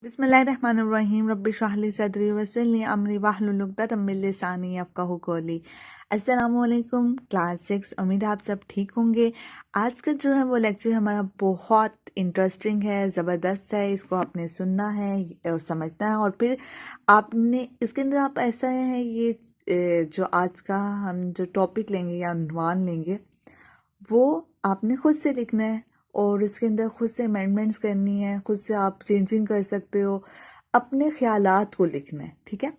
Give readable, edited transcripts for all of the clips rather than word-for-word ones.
बिस्मिल्लाहिर्रहमानिर्रहीम रब्बि इश्रह ली सदरी वयस्सिर अमरी वाहलुल उक़दतम मिन लिसानी यफ़क़हू क़ौली। अस्सलामु अलैकुम क्लास 6। उम्मीद है आप सब ठीक होंगे। आज का जो है वो लेक्चर हमारा बहुत इंटरेस्टिंग है, ज़बरदस्त है। इसको आपने सुनना है और समझना है, और फिर आपने इसके अंदर आप ऐसा है ये जो आज का हम जो टॉपिक लेंगे या उन्वान लेंगे वो आपने खुद से लिखना है, और इसके अंदर खुद से अमेंडमेंट्स करनी है, खुद से आप चेंजिंग कर सकते हो, अपने ख्यालात को लिखना है। ठीक है,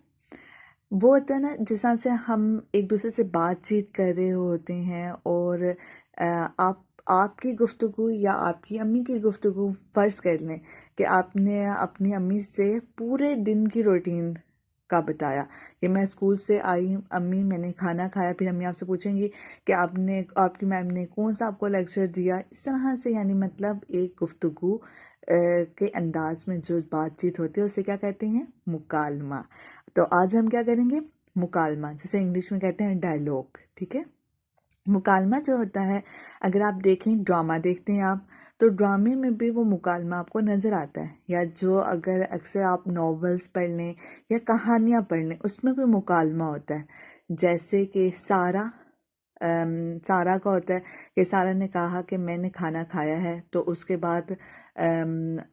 वो होता है ना जिस तरह से हम एक दूसरे से बातचीत कर रहे होते हैं, और आपकी गुफ्तगू या आपकी अम्मी की गुफ्तगू फ़र्ज़ कर लें कि आपने अपनी अम्मी से पूरे दिन की रूटीन का बताया कि मैं स्कूल से आई अम्मी मैंने खाना खाया, फिर अम्मी आपसे पूछेंगी कि आपकी मैम ने कौन सा आपको लेक्चर दिया। इस तरह से यानी मतलब एक गुफ्तगू के अंदाज में जो बातचीत होती है उसे क्या कहते हैं, मुकालमा। तो आज हम क्या करेंगे, मुकालमा, जैसे इंग्लिश में कहते हैं डायलॉग। ठीक है, मुकालमा जो होता है, अगर आप देखें ड्रामा देखते हैं आप, तो ड्रामे में भी वो मुकालमा आपको नज़र आता है, या जो अगर अक्सर आप नॉवेल्स पढ़ लें या कहानियाँ पढ़ लें उसमें भी मुकालमा होता है। जैसे कि सारा का होता है कि सारा ने कहा कि मैंने खाना खाया है, तो उसके बाद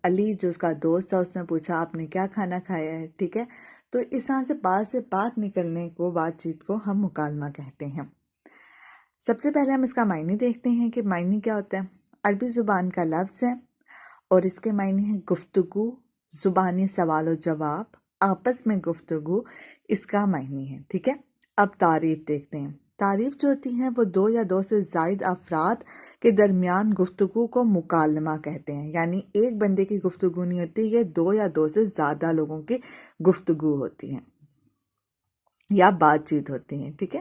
अली जो उसका दोस्त था उसने पूछा आपने क्या खाना खाया है। ठीक है, तो इस तरह से बात निकलने को, बातचीत को हम मुकालमा कहते हैं। सबसे पहले हम इसका मायने देखते हैं कि मायने क्या होता है। अरबी ज़ुबान का लफ्ज़ है और इसके मायने हैं गुफ्तगू, ज़ुबानी सवाल और जवाब, आपस में गुफ्तगू, इसका मायने है। ठीक है, अब तारीफ़ देखते हैं। तारीफ़ जो होती है वो दो या दो से ज़ायद अफराद के दरमियान गुफ्तगू को मुकालमा कहते हैं। यानी एक बंदे की गुफ्तगू नहीं होती, ये दो या दो से ज़्यादा लोगों की गुफ्तगू होती हैं या बातचीत होती हैं। ठीक है,